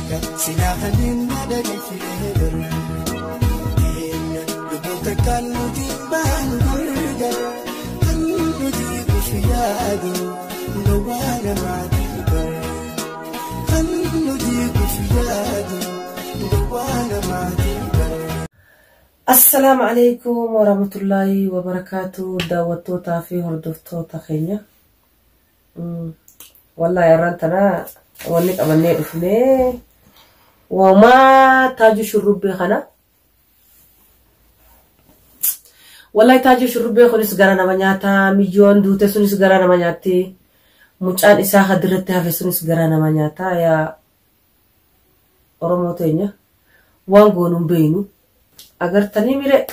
Sinahanin na dali filever Lubuta kalutin bangurgar Hanudi kufiyado Nawana matibar Hanudi kufiyado Nawana matibar Assalamu alaikum warahmatullahi wabarakatuh daawwattoota fi hordoftoota keenya wallahi arantana wanni qabannee dhufnee wama taaju shurrubbe khana wallahi taaju shurrubbe khunis gara nama nyaata milyoon duute sunis gara nama nyaatti mucaan isaa hadirratti hafe sunis gara nama nyaata ya oromoo teenya waan goonun beeynu agartanii mire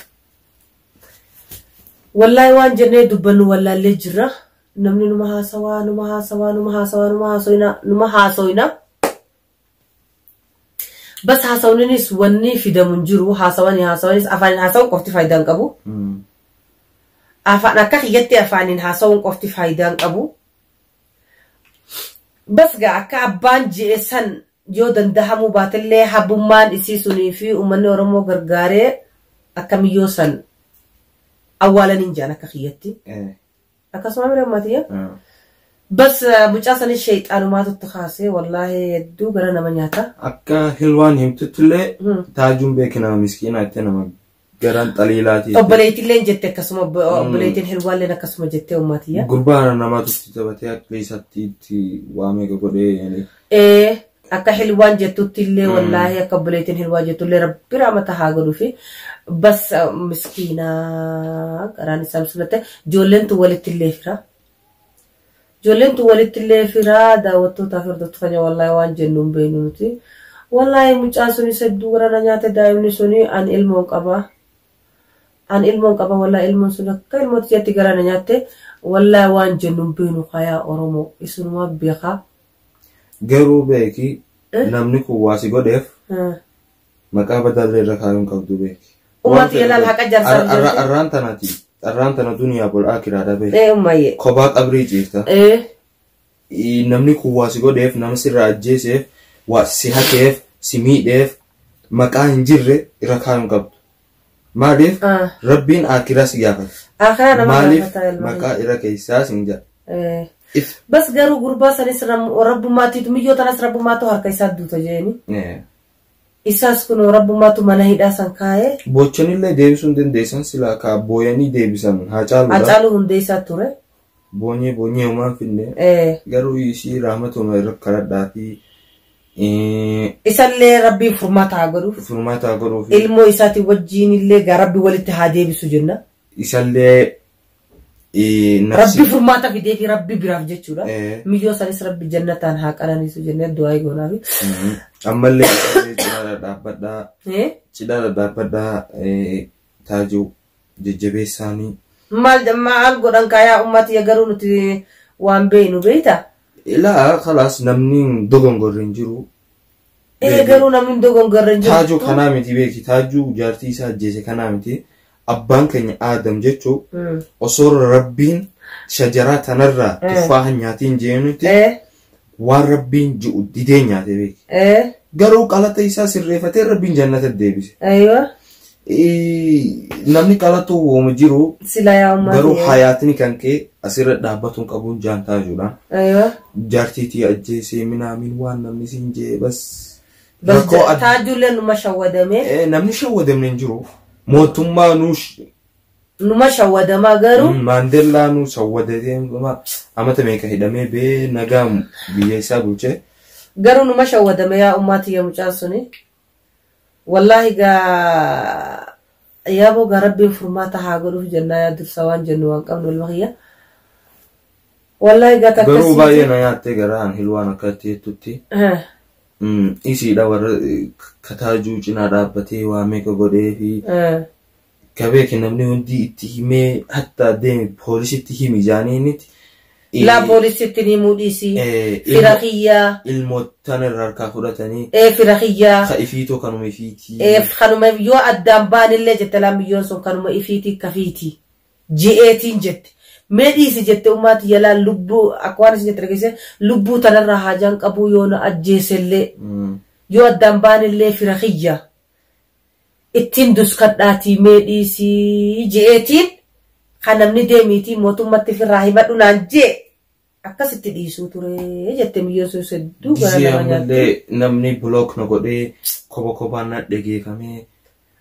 wallahi waan jennee dubbannu wallaalee jirra namni numa haasawaina bas haasawninis wanni fidamun jiru haasawanis afaan haasawun qofti faayidaan qabu afaan akka xiyyatti afaanin haasawun qofti faayidaan qabu bas gaa akka abbaan je'esan yoo dandahamuu baatellee habummaan isii sunii fi uummanni oromoo gargaaree akkamiyyoo san awwaalanin jaan akka xiyyatti akkasuma mire ummatiya bas mucaa sanis shayxaanumaatu khaasee wallahi hedduu gara nama nyaata akka hilwaan himtutullee taajuun beekina miskiina itti nama garan xaliilaati obboleetillee jette akkasuma obboleetiin hilwaalleen akkasuma jette ummatiya gurbaan namaatu tabatee akka isatti waamee godhee akka hilwaan jettuttillee wallahi akka obboleetiin hilwaan jettullee rabbi rahmata haa godhu fi bas miskiina garaan isaa sunate joollentu walittillee fira daawwattoota fi hordoftoota wallahi waan jennuun beenu nuti wallahi mucaa sunis hedduu gara nyaata daa'imni suni an ilmoon qaba wallahi ilmoon sun akka ilmooti jetti gara nyaatte wallahi waan jennuun beenu khayaa oromoo isunuma beekaa garuu beeki namni kun waasi godheef maqaa badallee irra kaayuun qabdu beeki ummati yalaal haqa jarsan arraan tana duniyaa bol akiraadha beeki ummayye kophaa qabrii ciifta namni kun waasi godheef nama sirraa ajjeeseef si hakeef si miidheef maqaa hin jirre irra kaayuun qabdu maaliif rabbiin akiraa si gaafata maaliif maqaa irra keessaas hin jedha bas garu gurba sanis rabbumaatiitu miyyoo tanas rabbumaatu harka isaa duuta jeeni isaas kun rabbumaatu mana hidhaa san kaa'ee bochonillee deebisuun dandeessan silaa kaa booyanii deebisan hacaalu hundee isaa ture boonyee homaan finne garuu isii rahmatuma irra kadhadhaa fi isallee rabbii furmaata haa godhuuf ilmoo isaati wajjiin illee gaa rabbi walitti haa deebisu jenna isallee rabbi furmaata fidee fi rabbi biraaf jechuudha miyyoo sanis rabbi jannataan haa qananiisu jennee du'aa goonaa fi ammallee cidhaadha dhaabbadhaa taajuu jajjabeessaanii maal godhan kaayaa ummati garuu nuti waan beeynu beeyta ilaa khalaas namni dogongorren jiru garuu namni dogongorren jiru taajuu kanaa miti beeki taajuu jaartii isaa ajjeese kanaa miti abbaan keenya aadam jechuu osoo rabbiin shajaraa tanarraa tufaa nyaatiin jeenutti waan rabbiin ji'u didee nyaate beeki garuu qalata isaa sirreeffatee rabbiin jannata deebise namni qalatu wooma jiru garuu hayaatni kan kee asirra dhaabbatuun qabuun jaantaajuudhaan jaartiitii ajjeesee minaamin waan namni siin jee bas taajuulee numa shawwadame namni shawwadamne hin jiru mootummaa numa shawwadamaa garuu Mandela nu shawwadatee amata meeqa hidhamee bee nagaa biyya isaa bulchee garuu numa shawwadame yaa ummati ya mucaan suni wallahi yaaboo gaa rabbiin furmaata haa godhuuf jennaa yaa dursa waan jennu waan qabnu walmakhiyya wallahi gaa takkasii garuu baay'ee na nyaattee garaan hilwaan akkatti jettutti isiidha warra kataajuu cinaa dhaabbatee waa meeqa godhee fi kabeeki namni hundi itti himee hatta deeme poolisitti himi jaaniiniti la poolisitti himuu dhiisii firakhiyyaa ilmootan irraa harkaa fudhatanii firakhiyyaa ka ifiitoo kanuma ifiitii kanuma yoo addaan baanillee jette laamiyyoon sun kanuma ifiitii kafiitii ji'eetiin jette medhiisi jette ummaati yalaan lubbuu akka waan isin jette dhageesse lubbuu tanarraa haajaan qabuu yoo na ajjeesellee yoo addaan baanillee fira kiyya ittiin duskadhaatii meedhiisii je'eetiin kan namni deemiitii mootummatti firraa himadhu naan jee akkasitti dhiisuu ture jette miyyoon sun sedduu gara nama nyaatti. Namni block na godhee kophaan na dhageeffamee.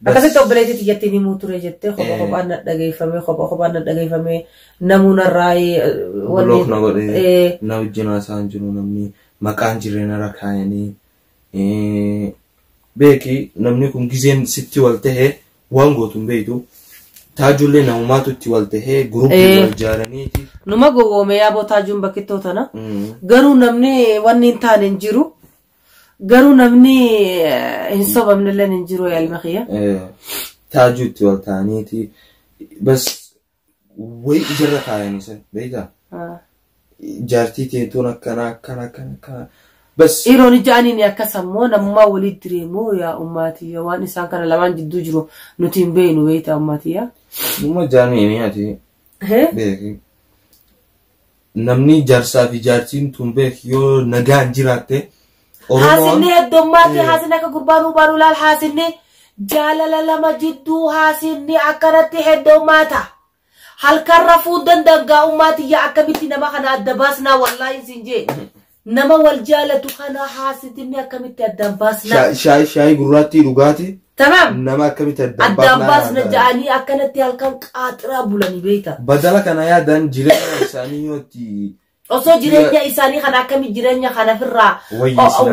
Akkasitti obboleetti xiyyattiin himuu ture jettee kophaan na dhageeffamee namuunarraa block na godhee na wajjin haasa'an jiru namni maqaan jireenya irra kaayanii. Beeki namni kun gizeen sitti wal tahee waan gootuun beektu. Taajullee namumaatu itti wal tahee guruppii wal ijaaraniiti. Numa gowwoomee yaaboo taajuun bakkittootana. Garuu namni wanni hin taane hin jiru. Garuu namni hin sobamnillee hin jiru yaalma kiyya. Taajuu itti wal ta'aniiti. Bas wayi ijarra kaayanii san beektaa? Jaartii teentoon akkana. Bas iroon ija'aniin akkasammoo namummaa walitti deemuu yaa ummaatii waan isaan kana lamaan jidduu jiru nuti hin beeknu beektaa ummaatii yaa. Numa jaaniini ati beeki. Namni jaarsaa fi jaartiin tun beeki yoo nagaan jiraatte. Haasinni heddummaatti haasinni akka gurbaan baanuu laal haasinni jaalala lama jidduu haasinni akkanatti heddummaata. Halkan rafuu dandagaa ummaatii yaa akkamitti nama kana adda baasnaa wallaahi siin jee. Nama wal jaalatu kana haasitinni akkamitti addaan baasna. Shaayii gurraattii dhugaati. Tamam. Nama akkamitti addaan baasna ja'anii akkanatti halkan qaaxiraa bulanii beekta. Badala kana yaadan jireenya isaanii yooti. Osoo jireenya isaanii kana akkamitti jireenya kana firraa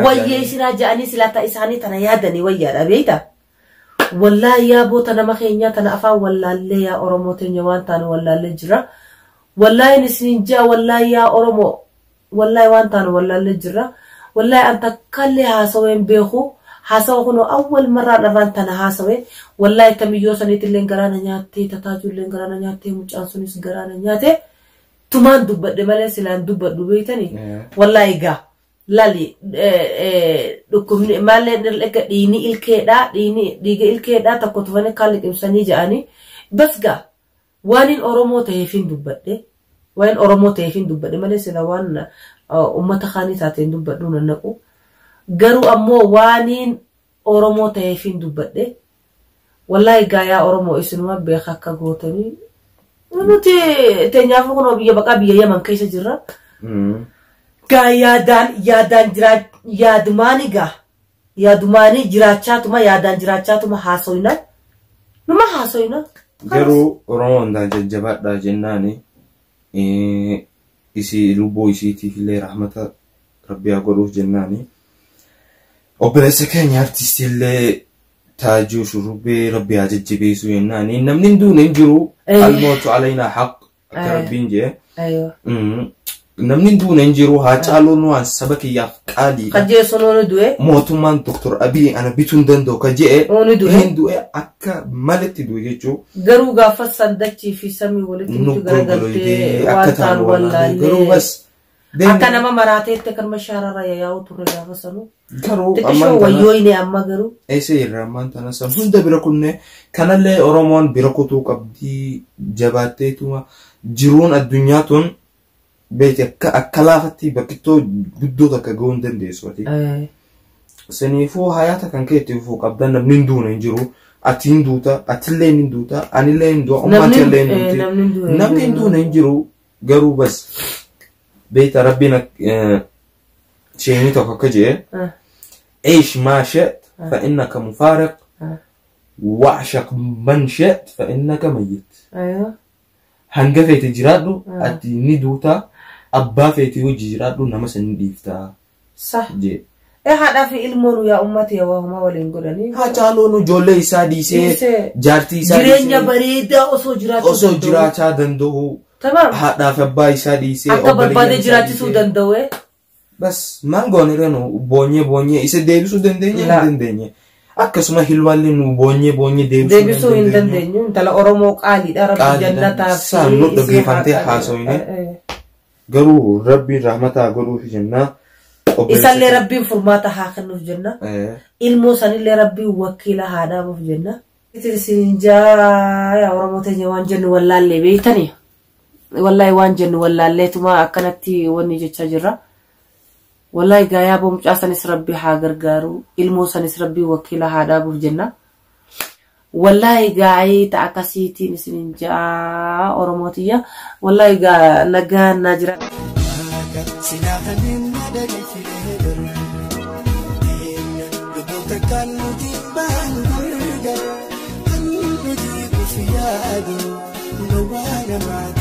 wayyeessinaa ja'anii silata isaanii tana yaadanii wayyaadha beekta. Wallaahi yaa boota nama keenya tana afaan wallaallee yaa Oromoo teenya waan taane wallaallee jira. Wallaahi nisniin jaa wallaahi yaa Oromoo. والله وانتان والله لجرة والله أنت كل هاسوين بيخو هاسو كنو أول مرة نفانتان هاسوين والله تميوسني تلين قرانا نياتي تتاجو لين قرانا نياتي مجانسونيس قرانا نياتي تمان دوبت دمالي سلان دوبت دوبيتاني والله إيقا لالي مالي نرلق ديني الكيدا ديني الكيدا تاكوتواني كالك إمساني جاني بس قا وانين أورومو تهيفين دوبت دي وين أورمو تيفين دبّد مالي سلوان أمة خاني تاتين دبّد دون النقو قروا أمو وانين أورمو تيفين دبّد والله قايا أورمو إسنوا بيخاكا قوتني نوتي تنيافو كنو بيا بقى بيا يمن كيس جرى قايا يادان جرا يادماني جراتشاتما يادان جراتشاتما حاسوينا نما حاسوينا قروا أورمو دا ججبات دا جناني isi lubbuu isiitiif illee rahmata rabbi haa godhuuf jennaani. Obboleessa keenya artistii illee taajuu shurrubbee rabbi haa jajjabeessu jennaani. Namni hin duune hin jiru almootu alaynaa haq akka rabbiin jee. Namni hin duune hin jiru haa caaluun waan saba kiyyaaf qaalii. Qajeessuun oonu du'e. Mootummaan Dr. Abiy ana bituu hin danda'u ka je'e. Oonu du'e. Hin du'e akka malatti du'e jechuudha. Garuu gaafa sandachii fi samii walitti nuti garagaltee waan ta'an wallaallee. Garuu bas. Akka nama maraateetti kan mashaararra yaa'u turre gaafa sanuu. Garuu xiqqishoo wayyooyine amma garuu. Eessa irraa ammaan tana san hunda bira kunne kanallee Oromoon bira kutuu qabdii jabaatteetuma jiruun addunyaa tun. Beeti akka laafatti bakkittoo guddoo takka ga'uu hin dandeessu. Saniifuu hayaata kan keetti fufuu qabdan namni hin duune hin jiru. Ati hin duuta, atillee hin duuta, anillee hin du'a, ummati illee hin duuti. Namni hin duune hin jiru garuu bas beeta rabbiin sheenii tokko akka jee عيش ما شئت فإنك مفارق واعشق من شئت فإنك ميت. أيوه. هنجفت جرادو أتي ندوتا أبا فيتي وجرادو نمس نديفتا. صح. جي. هذا في علمه يا أمتي وهما ولينقولني. هاتالو نجولي ساديسي جارتي ساديسي. جرينيا بريدة أسو جراتا دندو. تمام. هذا في باي ساديسي. أكبر بعد جراتي سو دندوه. بس مانغوني رنو بونيه إسا ديبسو دندنيه. Akkasuma hilwalli nu boonye deebisuu hin dandeenyu intala Oromoo qaaliidha rabbi jannataa fi saannu dhaggeeffantee haasawine garuu rabbiin rahmataa godhuuf jenna isallee rabbiin furmaata haa kennuuf jenna ilmoo sanillee rabbiin wakiila haa dhaabuuf jenna isinjaa yaa Oromoo teenya waan jennu wallaallee beektanii wallahi waan jennu wallaalleetuma akkanatti wanni jechaa jirra wallahi gaayaa boomcaa sanis rabbi haa gargaaru ilmoo sanis rabbi wakiila haa dhaabuuf jenna wallahi gaayii ta akkasiitiin isinin jaa oromootiya wallahi gaa nagaa na jira no one